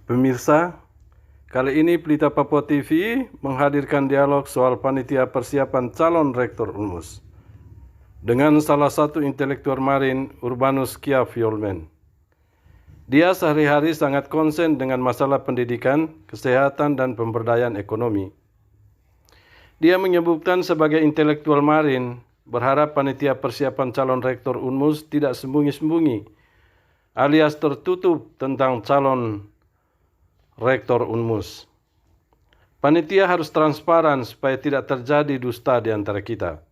Pemirsa, kali ini Pelita Papua TV menghadirkan dialog soal panitia persiapan calon rektor UNMUS dengan salah satu intelektual Marin, Urbanus Kyafiolmen. Dia sehari-hari sangat konsen dengan masalah pendidikan, kesehatan, dan pemberdayaan ekonomi. Dia menyebutkan sebagai intelektual Marin, berharap panitia persiapan calon rektor UNMUS tidak sembunyi-sembunyi, alias tertutup tentang calon rektor UNMUS. Panitia harus transparan supaya tidak terjadi dusta di antara kita.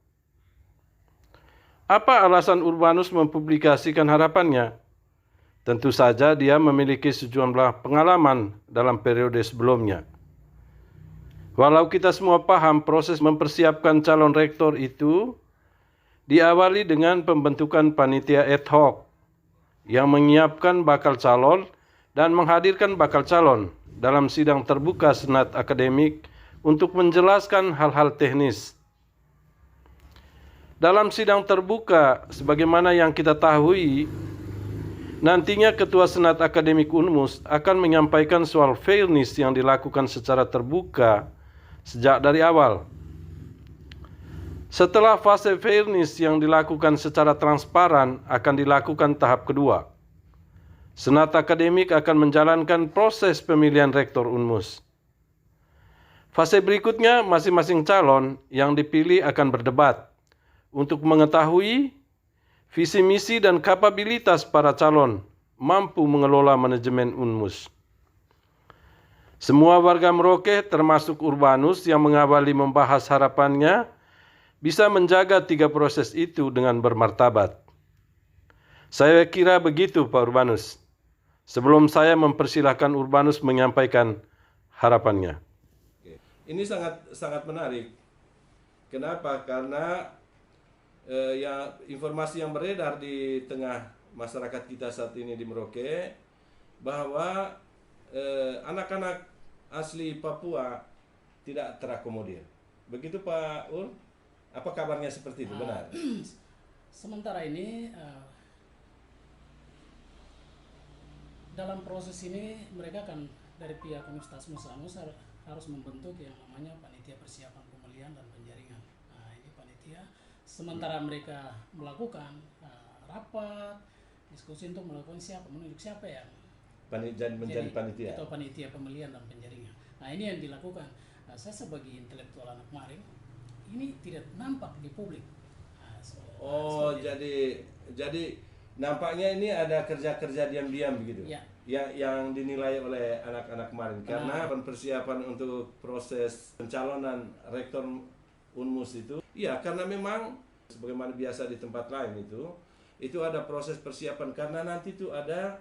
Apa alasan Urbanus mempublikasikan harapannya? Tentu saja dia memiliki sejumlah pengalaman dalam periode sebelumnya. Walau kita semua paham proses mempersiapkan calon rektor itu diawali dengan pembentukan panitia ad hoc yang menyiapkan bakal calon dan menghadirkan bakal calon dalam sidang terbuka Senat Akademik untuk menjelaskan hal-hal teknis. Dalam sidang terbuka, sebagaimana yang kita tahui, nantinya Ketua Senat Akademik UNMUS akan menyampaikan soal fairness yang dilakukan secara terbuka sejak dari awal. Setelah fase fairness yang dilakukan secara transparan, akan dilakukan tahap kedua. Senat Akademik akan menjalankan proses pemilihan rektor UNMUS. Fase berikutnya, masing-masing calon yang dipilih akan berdebat untuk mengetahui visi misi dan kapabilitas para calon mampu mengelola manajemen UNMUS. Semua warga Merauke termasuk Urbanus yang mengawali membahas harapannya bisa menjaga tiga proses itu dengan bermartabat. Saya kira begitu Pak Urbanus. Sebelum saya mempersilahkan Urbanus menyampaikan harapannya. Ini sangat menarik. Kenapa? Karena informasi yang beredar di tengah masyarakat kita saat ini di Merauke bahwa anak-anak asli Papua tidak terakomodir. Begitu Pak Ul? Apa kabarnya seperti itu? Benar? Sementara ini dalam proses ini mereka kan dari pihak Universitas Musamus harus membentuk yang namanya panitia persiapan pemilihan dan penjaringan. Nah, ini panitia sementara mereka melakukan rapat diskusi untuk melakukan menunjuk siapa yang menjadi panitia atau panitia pemilihan dan penjaringan. Nah, ini yang dilakukan. Nah, saya sebagai intelektual anak Maring ini tidak nampak di publik. Jadi nampaknya ini ada kerja-kerja diam-diam begitu. Ya. Yang dinilai oleh anak-anak Marin karena persiapan untuk proses pencalonan rektor UNMUS itu. Iya, karena memang sebagaimana biasa di tempat lain itu ada proses persiapan karena nanti itu ada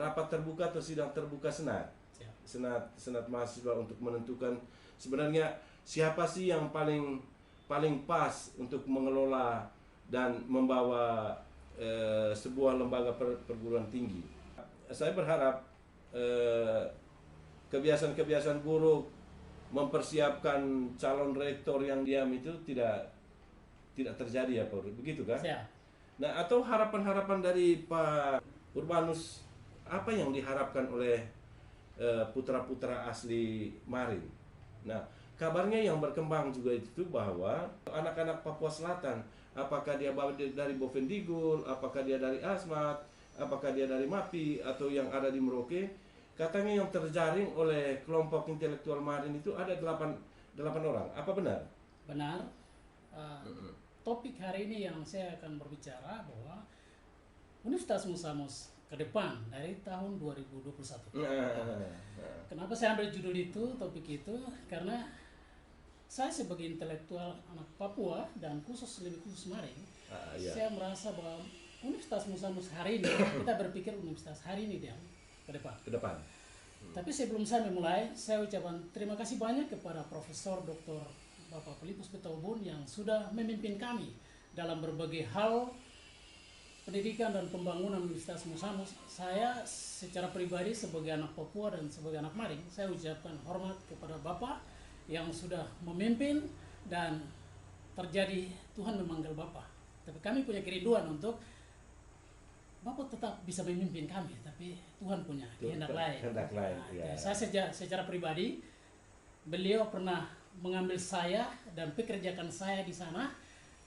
rapat terbuka atau sidang terbuka Senat. Ya. Senat mahasiswa untuk menentukan sebenarnya siapa sih yang paling pas untuk mengelola dan membawa sebuah lembaga perguruan tinggi. Saya berharap kebiasaan-kebiasaan buruk mempersiapkan calon rektor yang diam itu tidak terjadi ya Pak, begitu kan? Ya. Nah, atau harapan-harapan dari Pak Urbanus, apa yang diharapkan oleh putra-putra asli Marin? Nah, kabarnya yang berkembang juga itu bahwa anak-anak Papua Selatan, apakah dia dari Bovendigul, apakah dia dari Asmat, apakah dia dari MAPI atau yang ada di Merauke, katanya yang terjaring oleh kelompok intelektual Marin itu ada 8 orang. Apa benar? Benar. Topik hari ini yang saya akan berbicara bahwa Universitas Musamus ke depan dari tahun 2021. Kenapa saya ambil judul itu, topik itu? Karena saya sebagai intelektual anak Papua dan lebih khusus Maring, saya merasa bahwa Universitas Musamus hari ini, kita berpikir Universitas hari ini dia ke depan. Tapi sebelum saya memulai, saya ucapkan terima kasih banyak kepada Profesor Dr. Bapak Filipus Petaubun yang sudah memimpin kami dalam berbagai hal pendidikan dan pembangunan Universitas Musamus. Saya secara pribadi sebagai anak Papua dan sebagai anak Maring, saya ucapkan hormat kepada Bapak yang sudah memimpin dan terjadi Tuhan memanggil Bapak. Tapi kami punya kerinduan untuk Bapak tetap bisa memimpin kami, tapi Tuhan punya kehendak lain. Kehendak lain, Nah, ya. Saya secara pribadi, beliau pernah mengambil saya dan pekerjakan saya di sana,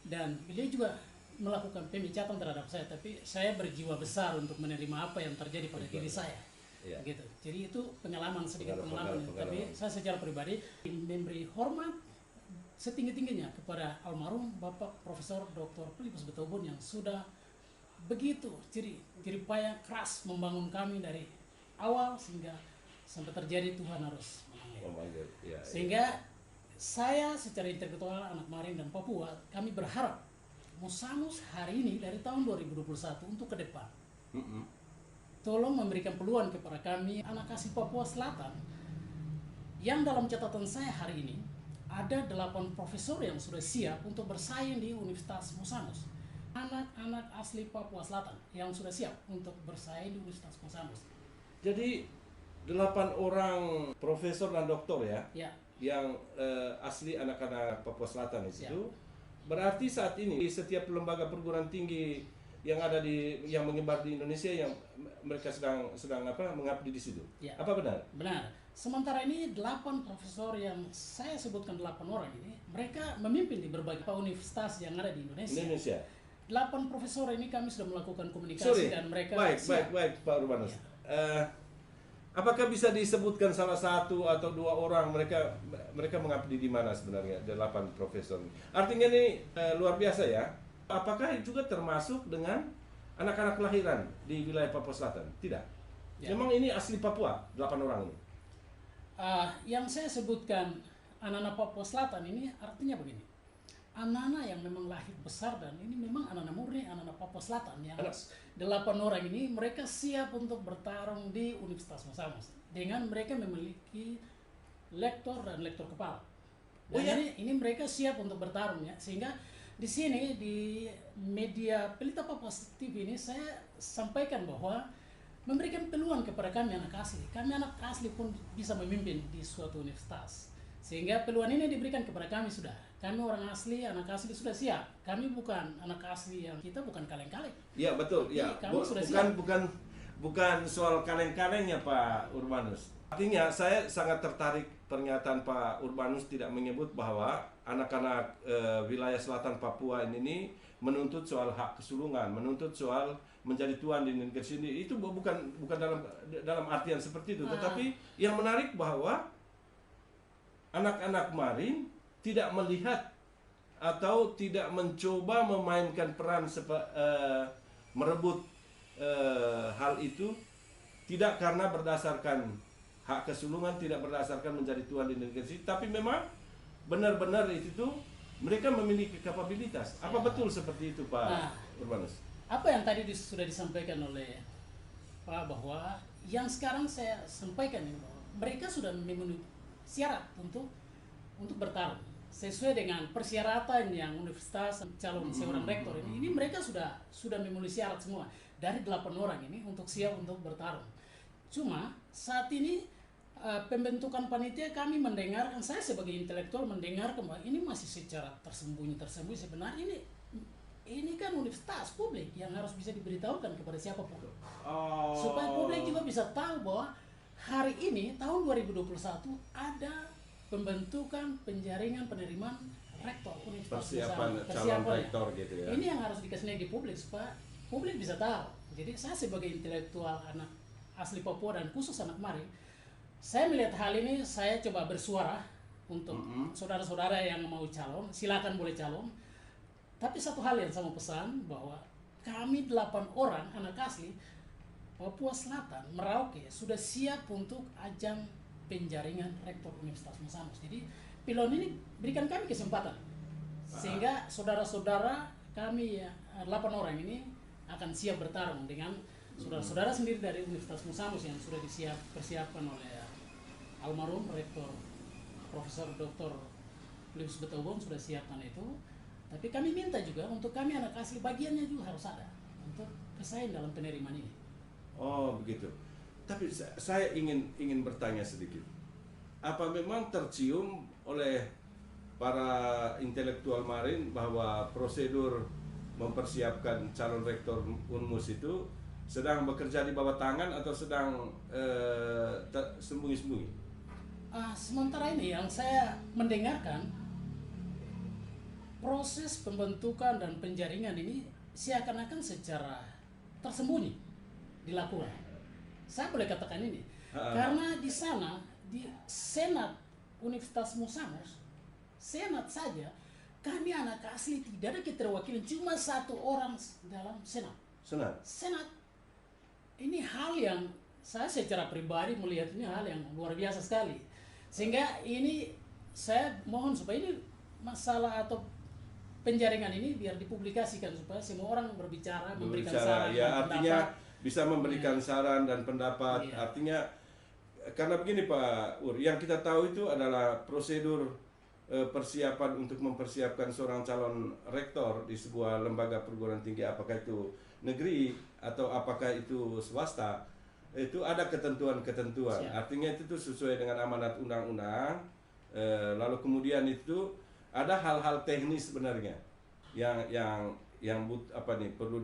dan beliau juga melakukan pemecatan terhadap saya, tapi saya berjiwa besar untuk menerima apa yang terjadi pada diri saya. Ya. Gitu. Jadi itu pengalaman, sedikit Pengalaman. Tapi saya secara pribadi memberi hormat setinggi-tingginya kepada almarhum Bapak Profesor Dr. Philippus Betaubun yang sudah begitu jerih payah keras membangun kami dari awal sehingga sampai terjadi Tuhan harus memanggil. Ya, Sehingga saya secara intelektual anak Marin dan Papua, kami berharap Musamus hari ini dari tahun 2021 untuk ke depan tolong memberikan peluang kepada kami anak asli Papua Selatan yang dalam catatan saya hari ini ada 8 profesor yang sudah siap untuk bersaing di Universitas Musamus. Anak-anak asli Papua Selatan yang sudah siap untuk bersaing di Universitas Musamus. Jadi 8 orang profesor dan doktor ya, yang asli anak-anak Papua Selatan itu. Berarti saat ini di setiap lembaga perguruan tinggi yang ada yang menyebar di Indonesia yang mereka sedang mengabdi di situ. Apa benar? Benar. Sementara ini 8 profesor yang saya sebutkan 8 orang ini, mereka memimpin di berbagai universitas yang ada di Indonesia. 8 profesor ini kami sudah melakukan komunikasi dan mereka baik Pak Urbanus. Apakah bisa disebutkan salah satu atau 2 orang mereka mengabdi di mana sebenarnya 8 profesor? Artinya ini luar biasa ya. Apakah juga termasuk dengan anak-anak kelahiran di wilayah Papua Selatan? Tidak. Memang ini asli Papua 8 orang ini. Yang saya sebutkan anak-anak Papua Selatan ini artinya begini. Anak-anak yang memang lahir besar dan ini memang anak-anak murni, anak-anak Papua Selatan yang 8 orang ini mereka siap untuk bertarung di Universitas Musamus dengan mereka memiliki lektor dan lektor kepala. Dan ini mereka siap untuk bertarung ya, sehingga di sini di media Pelita Papua TV ini saya sampaikan bahwa memberikan peluang kepada kami anak asli. Kami anak asli pun bisa memimpin di suatu universitas. Sehingga peluang ini diberikan kepada kami sudah. Kami orang asli, anak asli sudah siap. Kami bukan anak asli yang kita bukan kaleng-kaleng. Iya betul. Ya. Bukan soal kaleng-kalengnya Pak Urbanus. Artinya saya sangat tertarik pernyataan Pak Urbanus tidak menyebut bahwa anak-anak wilayah selatan Papua ini menuntut soal hak kesulungan, menuntut soal menjadi tuan di negeri sendiri. Itu bukan dalam artian seperti itu. Tetapi yang menarik bahwa anak-anak Marin tidak melihat atau tidak mencoba memainkan peran merebut hal itu, tidak karena berdasarkan hak kesulungan, tidak berdasarkan menjadi tuan di negeri, tapi memang benar-benar itu tuh mereka memiliki kapabilitas. Apa betul seperti itu Pak Urbanus? Apa yang tadi sudah disampaikan oleh Pak bahwa yang sekarang saya sampaikan ini bahwa mereka sudah memenuhi syarat untuk bertarung sesuai dengan persyaratan yang universitas calon seorang rektor ini mereka sudah memenuhi syarat semua dari 8 orang ini untuk siap untuk bertarung. Cuma saat ini pembentukan panitia kami mendengarkan, saya sebagai intelektual mendengarkan bahwa ini masih secara tersembunyi sebenarnya ini kan universitas publik yang harus bisa diberitahukan kepada siapapun supaya publik juga bisa tahu bahwa hari ini tahun 2021 ada pembentukan penjaringan penerimaan rektor universitas persiapan calon rektor gitu ya. Ini yang harus dikasih di publik supaya publik bisa tahu. Jadi saya sebagai intelektual anak asli Papua dan khusus anak Mari, saya melihat hal ini, saya coba bersuara untuk saudara-saudara yang mau calon, silakan boleh calon. Tapi satu hal yang saya mau pesan bahwa kami 8 orang anak asli Papua Selatan, Merauke sudah siap untuk ajang penjaringan rektor Universitas Musamus. Jadi pilon ini berikan kami kesempatan sehingga saudara-saudara kami 8 orang ini akan siap bertarung dengan saudara-saudara sendiri dari Universitas Musamus yang sudah persiapkan oleh almarhum rektor Profesor Dr. Philippus Betaubun sudah siapkan itu. Tapi kami minta juga untuk kami anak asli bagiannya juga harus ada untuk bersaing dalam penerimaan ini. Oh begitu. Tapi saya ingin bertanya sedikit. Apa memang tercium oleh para intelektual Marin bahwa prosedur mempersiapkan calon rektor UNMUS itu sedang bekerja di bawah tangan atau sedang sembunyi-sembunyi? Sementara ini yang saya mendengarkan, proses pembentukan dan penjaringan ini seakan-akan secara tersembunyi dilakukan. Saya boleh katakan ini karena di sana, di Senat Universitas Musamus, Senat saja kami anak asli tidak ada keterwakilan, cuma 1 orang dalam Senat. Senat ini hal yang saya secara pribadi melihat ini hal yang luar biasa sekali, sehingga ini saya mohon supaya ini masalah atau penjaringan ini biar dipublikasikan supaya semua orang memberikan saran, ya, artinya pendapat. bisa memberikan saran dan pendapat. Iya. Artinya karena begini Pak Ur, yang kita tahu itu adalah prosedur persiapan untuk mempersiapkan seorang calon rektor di sebuah lembaga perguruan tinggi, apakah itu negeri atau apakah itu swasta, itu ada ketentuan-ketentuan. Artinya itu tuh sesuai dengan amanat undang-undang. Lalu kemudian itu ada hal-hal teknis sebenarnya yang perlu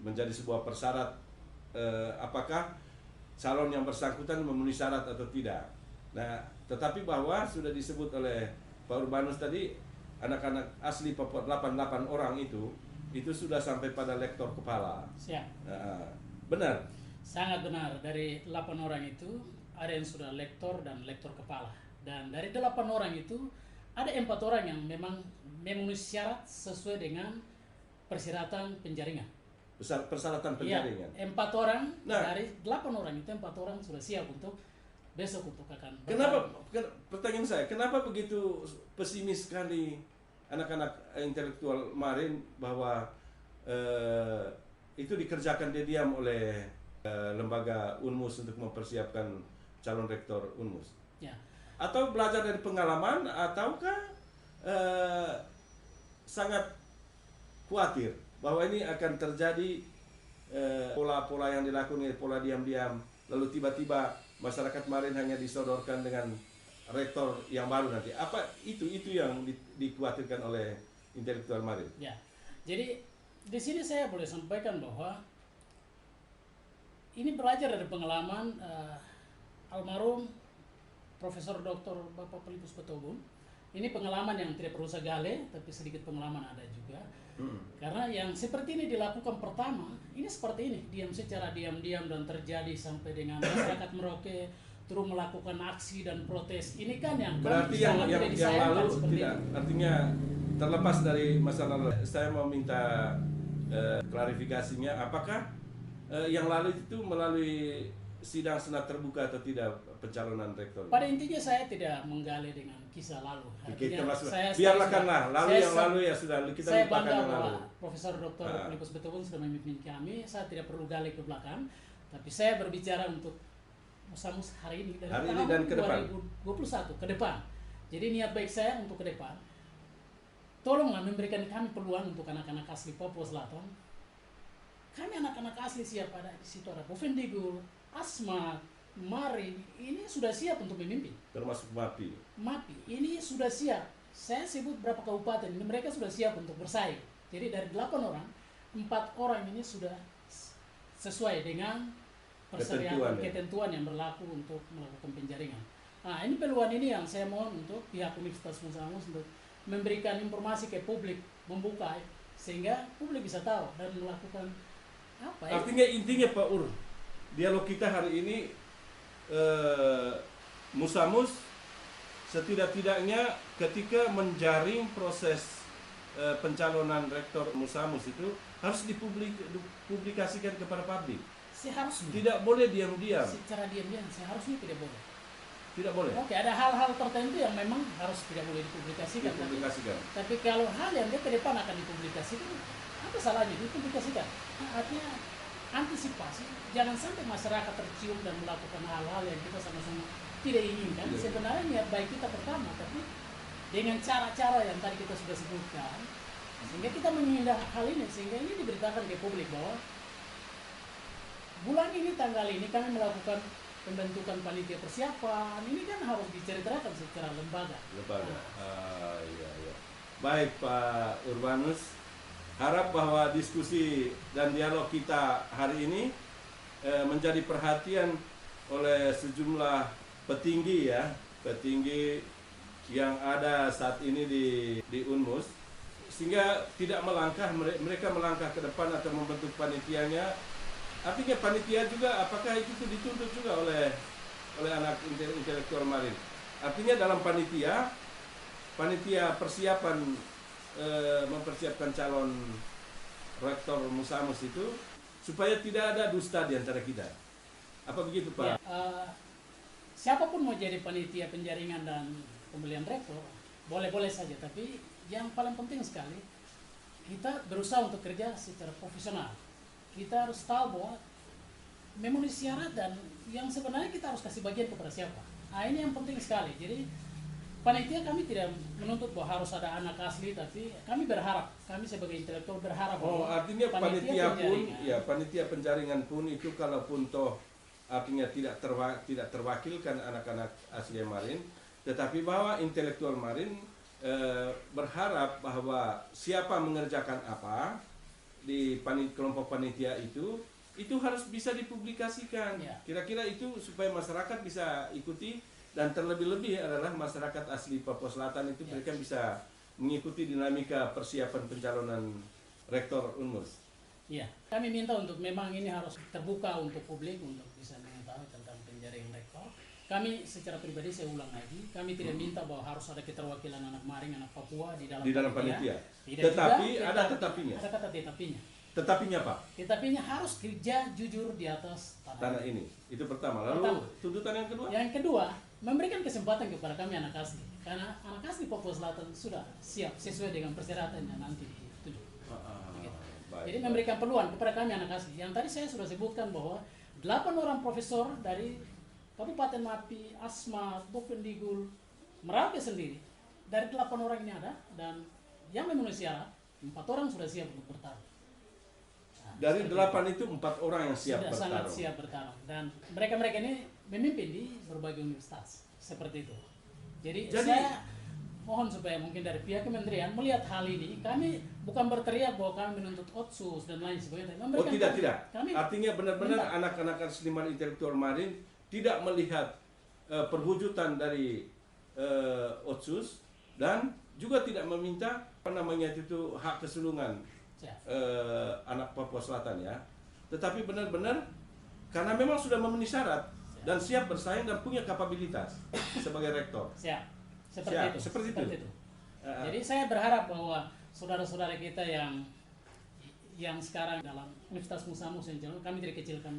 menjadi sebuah persyarat, apakah calon yang bersangkutan memenuhi syarat atau tidak. Nah, tetapi bahwa sudah disebut oleh Pak Urbanus tadi, anak-anak asli Papua 88 orang itu sudah sampai pada lektor kepala. Siap. Benar? Sangat benar. Dari 8 orang itu ada yang sudah lektor dan lektor kepala. Dan dari 8 orang itu ada 4 orang yang memang memenuhi syarat sesuai dengan persyaratan penjaringan. Persyaratan penjaringan. Iya, 4 orang dari 8 orang itu 4 orang sudah siap untuk besok untuk akan. Pertanyaan saya, kenapa begitu pesimis sekali anak-anak intelektual Marin bahwa itu dikerjakan diam oleh lembaga Unmus untuk mempersiapkan calon rektor Unmus? Ya. Atau belajar dari pengalaman, ataukah sangat khawatir bahwa ini akan terjadi pola-pola yang dilakukan, pola diam-diam, lalu tiba-tiba masyarakat Marin hanya disodorkan dengan rektor yang baru nanti. Apa itu yang dikhawatirkan oleh intelektual Marin? Ya, jadi di sini saya boleh sampaikan bahwa ini belajar dari pengalaman almarhum Profesor Dr. Bapak Pelipus Betobun. Ini pengalaman yang tidak perlu saya gali, tapi sedikit pengalaman ada juga. Karena yang seperti ini dilakukan pertama, ini seperti ini, secara diam-diam dan terjadi sampai dengan masyarakat Merauke terus melakukan aksi dan protes. Ini kan yang berarti yang lalu tidak, artinya terlepas dari masalah, saya mau minta klarifikasinya, apakah yang lalu itu melalui sidang senat terbuka atau tidak pencalonan rektor? Pada intinya saya tidak menggali dengan kisah lalu. Biarlah lalu ya sudah, kita saya lupakan bangga yang bahwa lalu. Profesor Dr. Pelipus Betobun sudah memimpin kami. Saya tidak perlu gali ke belakang, tapi saya berbicara untuk Musamus hari ini dari tahun dan ke depan. 2021 ke depan. Jadi niat baik saya untuk ke depan, tolonglah memberikan kami peluang untuk anak-anak asli Papua Selatan. Kami anak-anak asli siap, ada di situ ada Bovendigul, Asmat, Marin, ini sudah siap untuk memimpin. Termasuk MAPI. MAPI ini sudah siap. Saya sebut berapa kabupaten ini, mereka sudah siap untuk bersaing. Jadi dari 8 orang, 4 orang ini sudah sesuai dengan ketentuan yang berlaku untuk melakukan penjaringan. Nah, ini peluang ini yang saya mohon untuk pihak Universitas Musamus untuk memberikan informasi ke publik, membuka sehingga publik bisa tahu dan melakukan apa ya? Artinya intinya Pak Ur, dialog kita hari ini, Musamus setidak-tidaknya ketika menjaring proses pencalonan rektor Musamus itu harus dipublikasikan kepada publik. Seharusnya. Tidak boleh diam-diam. Secara diam-diam seharusnya tidak boleh. Tidak boleh. Oke, ada hal-hal tertentu yang memang harus tidak boleh dipublikasikan. Tapi kalau hal yang dia ke depan akan dipublikasikan, apa salahnya dipublikasikan? Nah, artinya antisipasi, jangan sampai masyarakat tercium dan melakukan hal-hal yang kita sama-sama tidak inginkan. Sebenarnya niat baik kita pertama, tapi dengan cara-cara yang tadi kita sudah sebutkan, sehingga kita menghindar hal ini, sehingga ini diberitakan ke publik bahwa bulan ini, tanggal ini kami melakukan pembentukan panitia persiapan. Ini kan harus diceritakan secara lembaga. Iya. Baik Pak Urbanus, harap bahwa diskusi dan dialog kita hari ini menjadi perhatian oleh sejumlah petinggi ya, petinggi yang ada saat ini di UNMUS, sehingga tidak melangkah, mereka melangkah ke depan atau membentuk panitianya. Artinya panitia juga apakah itu dituntut juga oleh anak intelektual Marin. Artinya dalam panitia persiapan mempersiapkan calon rektor Musamus itu supaya tidak ada dusta di antara kita. Apa begitu, Pak? Ya, siapapun mau jadi panitia penjaringan dan pemilihan rektor, boleh-boleh saja. Tapi yang paling penting sekali, kita berusaha untuk kerja secara profesional. Kita harus tahu bahwa memenuhi syarat dan yang sebenarnya kita harus kasih bagian kepada siapa. Nah, ini yang penting sekali. Jadi panitia kami tidak menuntut bahwa harus ada anak asli, tapi kami berharap, kami sebagai intelektual berharap. Oh, artinya panitia pun, ya panitia penjaringan pun itu kalaupun toh artinya tidak terwakilkan anak-anak asli Marin, tetapi bahwa intelektual Marin berharap bahwa siapa mengerjakan apa di kelompok panitia itu harus bisa dipublikasikan. Ya. Kira-kira itu supaya masyarakat bisa ikuti, dan terlebih-lebih adalah masyarakat asli Papua Selatan itu mereka bisa mengikuti dinamika persiapan pencalonan rektor UNMUS. Iya, kami minta untuk memang ini harus terbuka untuk publik untuk bisa mengetahui tentang penjaringan rektor. Kami secara pribadi, saya ulang lagi, kami tidak minta bahwa harus ada keterwakilan anak Maring, anak Papua di dalam panitia. Tidak Tetapi juga, ada tetapinya. Ada kata tetapinya. Tetapinya, Pak? Tetapinya harus kerja jujur di atas tanah ini. Itu pertama. Lalu tuntutan yang kedua? Yang kedua, memberikan kesempatan kepada kami anak asli. Karena anak asli Papua Selatan sudah siap sesuai dengan persyaratan yang nanti dituju. Jadi memberikan peluang kepada kami anak asli. Yang tadi saya sudah sebutkan bahwa 8 orang profesor dari Kabupaten Mapi, Asmat, Bovendigul, Merauke sendiri, dari 8 orang ini ada, dan yang memenuhi syarat 4 orang sudah siap untuk bertarung. Nah, dari 8 itu 4 orang yang siap sudah bertarung. Sangat siap bertarung, dan mereka ini memimpin di berbagai universitas seperti itu. Jadi saya mohon supaya mungkin dari pihak kementerian melihat hal ini. Kami bukan berteriak bahwa kami menuntut otsus dan lain sebagainya. Oh, tidak. Artinya benar-benar anak-anak seniman intelektual Marin tidak melihat perwujudan dari otsus, dan juga tidak meminta itu hak kesulungan anak Papua Selatan ya. Tetapi benar-benar karena memang sudah memenuhi syarat dan siap bersaing dan punya kapabilitas sebagai rektor. Seperti itu. Jadi saya berharap bahwa saudara-saudara kita yang sekarang dalam Universitas Musamus yang kami tidak kecilkan,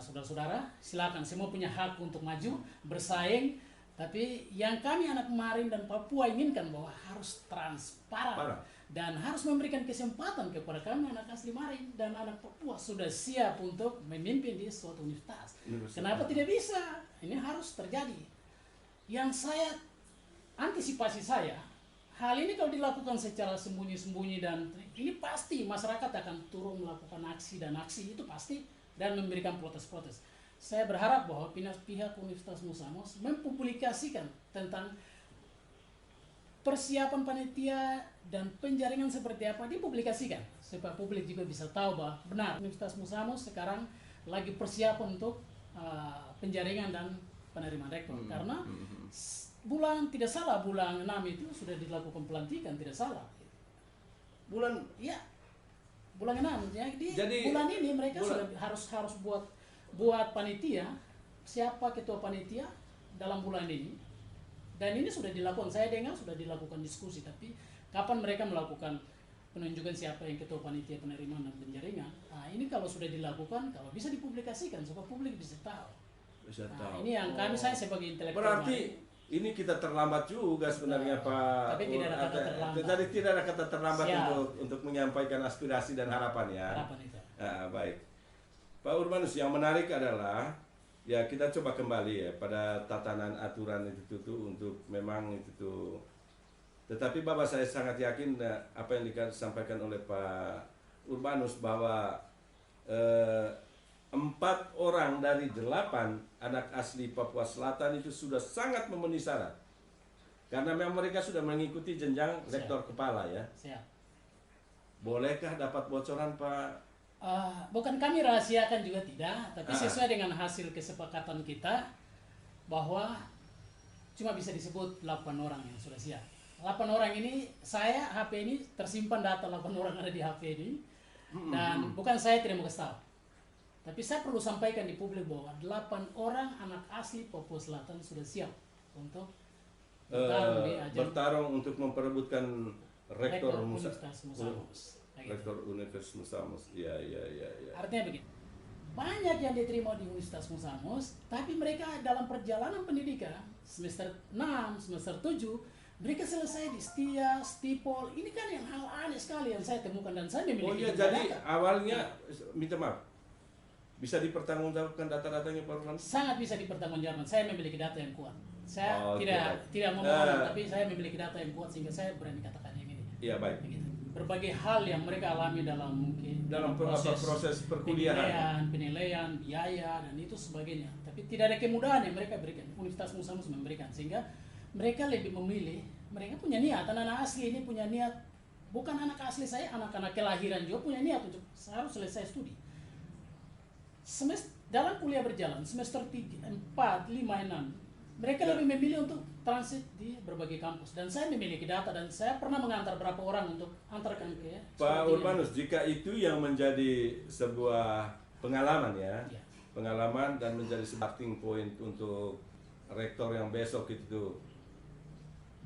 saudara-saudara, silakan, semua punya hak untuk maju bersaing. Tapi yang kami anak Marin dan Papua inginkan bahwa harus transparan dan harus memberikan kesempatan kepada kami anak asli Marin dan anak Papua sudah siap untuk memimpin di suatu universitas. Kenapa tidak bisa? Ini harus terjadi. Yang antisipasi saya, hal ini kalau dilakukan secara sembunyi-sembunyi, dan ini pasti masyarakat akan turun melakukan aksi itu pasti, dan memberikan protes-protes. Saya berharap bahwa pihak Universitas Musamus mempublikasikan tentang persiapan panitia dan penjaringan seperti apa, dipublikasikan supaya publik juga bisa tahu bahwa benar Universitas Musamus sekarang lagi persiapan untuk penjaringan dan penerimaan rektor. Karena bulan 6 itu sudah dilakukan pelantikan, tidak salah. Bulan 6. Jadi bulan ini mereka sudah harus buat panitia, siapa ketua panitia dalam bulan ini. Dan ini sudah dilakukan, saya dengar sudah dilakukan diskusi, tapi kapan mereka melakukan penunjukan siapa yang ketua panitia penerimaan dan penjaringan. Nah, ini kalau sudah dilakukan, kalau bisa dipublikasikan supaya publik bisa tahu. Ini yang saya sebagai intelektual. Berarti ini kita terlambat juga sebenarnya, Pak. Tapi tidak ada kata terlambat. Tadi tidak ada kata terlambat untuk menyampaikan aspirasi dan harapan ya. Harapan itu. Baik. Pak Urbanus, yang menarik adalah ya kita coba kembali ya pada tatanan aturan itu tuh untuk memang itu tuh. Tetapi Bapak, saya sangat yakin apa yang disampaikan oleh Pak Urbanus bahwa 4 orang dari 8 anak asli Papua Selatan itu sudah sangat memenuhi syarat. Karena memang mereka sudah mengikuti jenjang rektor kepala ya. Bolehkah dapat bocoran, Pak? Bukan kami rahasiakan juga tidak, tapi sesuai dengan hasil kesepakatan kita bahwa cuma bisa disebut 8 orang yang sudah siap. 8 orang ini, HP ini tersimpan data 8 orang ada di HP ini, dan bukan saya tidak mau kasih tahu. Tapi saya perlu sampaikan di publik bahwa 8 orang anak asli Papua Selatan sudah siap untuk bertarung untuk memperebutkan rektor Universitas Musamus. Rektor Universitas Musamus. Iya. Artinya begini. Banyak yang diterima di Universitas Musamus, tapi mereka dalam perjalanan pendidikan semester 6, semester 7, mereka selesai di STIA, STIPOL. Ini kan yang hal aneh sekali yang saya temukan dan saya memiliki. Jadi awalnya minta maaf. Bisa dipertanggungjawabkan data-datanya, Pak Urbanus? Sangat bisa dipertanggungjawabkan. Saya memiliki data yang kuat. Saya tidak ngomong, tapi saya memiliki data yang kuat sehingga saya berani katakan yang ini. Iya, baik. Begitu. Berbagai hal yang mereka alami dalam proses perkuliahan, penilaian, biaya dan itu sebagainya. Tapi tidak ada kemudahan yang mereka berikan. Universitas Musamus memberikan sehingga mereka lebih memilih. Mereka punya niat. Anak-anak asli ini punya niat. Bukan anak asli saya, anak-anak kelahiran juga punya niat untuk harus selesai studi. Dalam kuliah berjalan semester 3, 4, 5, 6 mereka lebih memilih untuk transit di berbagai kampus dan saya memiliki data dan saya pernah mengantar berapa orang untuk antarkan ke Pak Urbanus. Jika itu yang menjadi sebuah pengalaman pengalaman dan menjadi starting point untuk rektor yang besok itu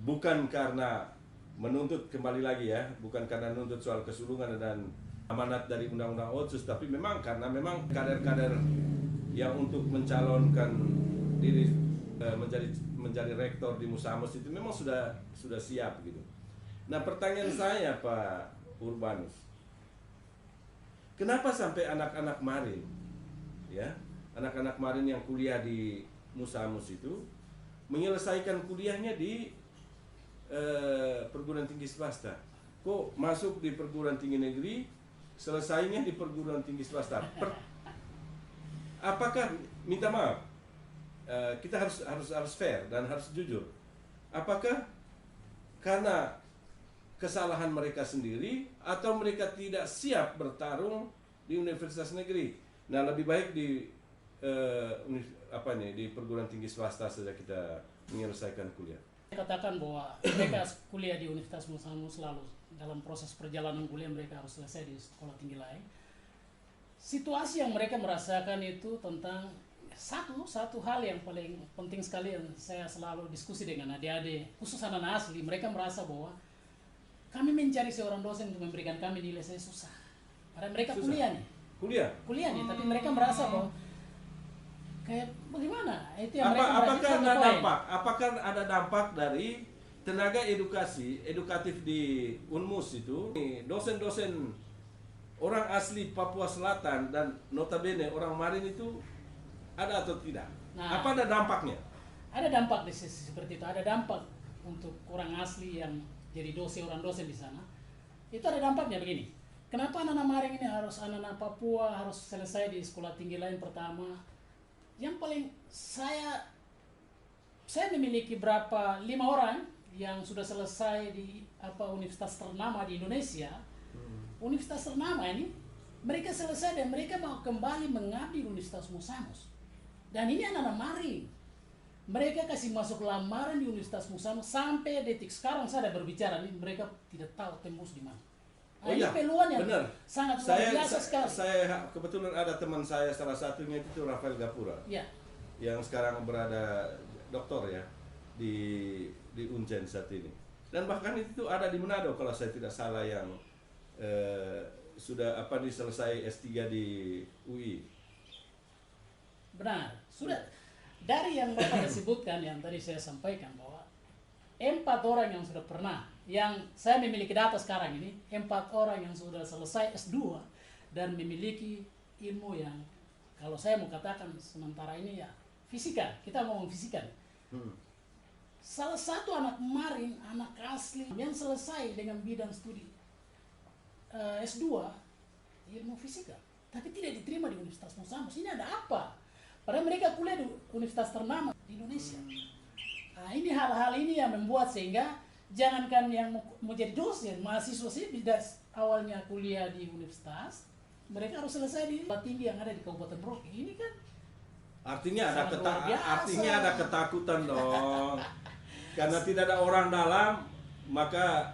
bukan karena menuntut kembali lagi bukan karena menuntut soal kesulungan dan amanat dari Undang-Undang Otsus, tapi memang karena memang kader-kader yang untuk mencalonkan diri menjadi rektor di Musamus itu memang sudah siap gitu. Nah, pertanyaan saya, Pak Urbanus, kenapa sampai anak-anak Marin anak-anak Marin yang kuliah di Musamus itu menyelesaikan kuliahnya di perguruan tinggi swasta? Kok masuk di perguruan tinggi negeri, selesainya di perguruan tinggi swasta? Apakah, minta maaf, kita harus fair dan harus jujur. Apakah karena kesalahan mereka sendiri atau mereka tidak siap bertarung di universitas negeri? Nah, lebih baik di di perguruan tinggi swasta saja kita menyelesaikan kuliah. Saya katakan bahwa mereka kuliah di Universitas Musamus selalu dalam proses perjalanan kuliah mereka harus selesai di sekolah tinggi lain. Situasi yang mereka merasakan itu tentang satu hal yang paling penting sekali yang saya selalu diskusi dengan adik-adik, khusus anak asli. Mereka merasa bahwa kami mencari seorang dosen untuk memberikan kami nilai saya susah. Padahal mereka kuliah nih, tapi mereka merasa bahwa kayak bagaimana? Itu yang apakah ada dampak dari tenaga edukatif di Unmus itu? Dosen-dosen orang asli Papua Selatan dan notabene orang Marin itu ada atau tidak? Nah, apa ada dampaknya? Ada dampak di sisi seperti itu. Ada dampak untuk orang asli yang jadi orang dosen di sana. Itu ada dampaknya begini. Kenapa anak-anak Maring ini anak-anak Papua harus selesai di sekolah tinggi lain pertama? Yang paling saya memiliki 5 orang yang sudah selesai di universitas ternama di Indonesia. Universitas ternama ini mereka selesai dan mereka mau kembali mengabdi di Universitas Musamus. Dan ini anak-anak Maring. Mereka kasih masuk lamaran di Universitas Musamus sampai detik sekarang saya ada berbicara nih mereka tidak tahu tembus di mana. Ini peluang yang sangat luar biasa sekali. Saya kebetulan ada teman saya salah satunya itu Rafael Gapura. Ya. Yang sekarang berada doktor di Uncen saat ini. Dan bahkan itu ada di Manado kalau saya tidak salah yang sudah selesai S3 di UI. Benar, sudah. Dari yang Bapak sebutkan yang tadi saya sampaikan bahwa 4 orang yang sudah pernah, yang saya memiliki data sekarang ini, 4 orang yang sudah selesai S2 dan memiliki ilmu yang kalau saya mau katakan sementara ini fisika, kita ngomong fisika. Salah satu anak Marin, anak asli yang selesai dengan bidang studi S2 ilmu fisika, tapi tidak diterima di Universitas Musamus. Ini ada apa? Padahal mereka kuliah di universitas ternama di Indonesia. Nah, ini hal-hal ini yang membuat sehingga jangankan yang mau jadi dosen, mahasiswa sih tidak awalnya kuliah di universitas, mereka harus selesai di sekolah tinggi yang ada di Kabupaten Merauke. Ini kan Artinya sangat ada ketakutan dong. Karena tidak ada orang dalam, maka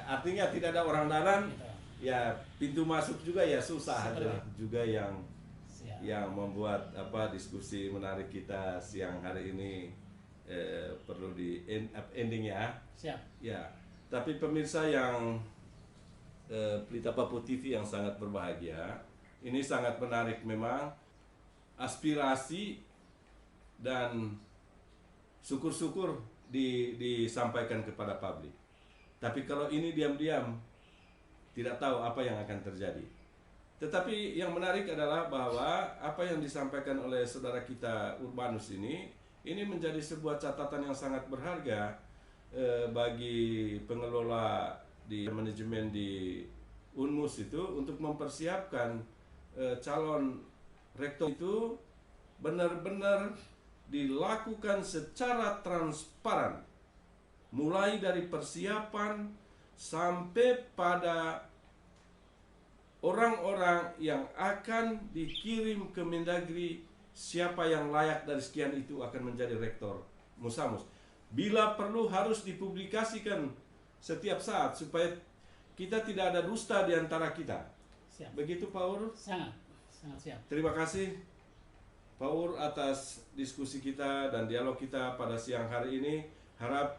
artinya tidak ada orang dalam, ya pintu masuk juga ya susah. Juga yang membuat diskusi menarik kita siang hari ini perlu di ending ya. Siap. Ya, tapi pemirsa yang Pelita Papua TV yang sangat berbahagia, ini sangat menarik memang, aspirasi dan syukur-syukur disampaikan kepada publik. Tapi kalau ini diam-diam, tidak tahu apa yang akan terjadi. Tetapi yang menarik adalah bahwa apa yang disampaikan oleh saudara kita Urbanus ini menjadi sebuah catatan yang sangat berharga bagi pengelola di manajemen di Unmus itu untuk mempersiapkan calon rektor itu benar-benar dilakukan secara transparan, mulai dari persiapan sampai pada orang-orang yang akan dikirim ke Mendagri, siapa yang layak dari sekian itu akan menjadi rektor Musamus. Bila perlu harus dipublikasikan setiap saat supaya kita tidak ada dusta di antara kita. Siap. Begitu Pak Ur? Sangat siap. Terima kasih Pak Ur atas diskusi kita dan dialog kita pada siang hari ini. Harap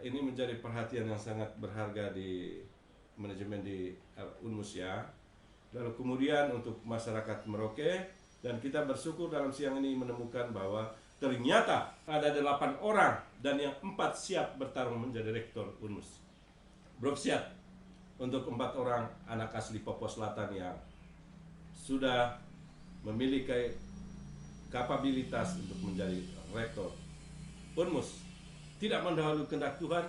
ini menjadi perhatian yang sangat berharga di manajemen di Unmus ya. Lalu kemudian untuk masyarakat Merauke, dan kita bersyukur dalam siang ini menemukan bahwa ternyata ada 8 orang dan yang 4 siap bertarung menjadi rektor Unmus. Bersiap untuk 4 orang anak asli Papua Selatan yang sudah memiliki kapabilitas untuk menjadi rektor Unmus. Tidak mendahului kehendak Tuhan,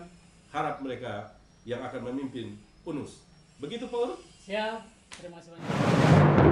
harap mereka yang akan memimpin Unmus. Begitu Pak Ur? Siap. Terima kasih banyak.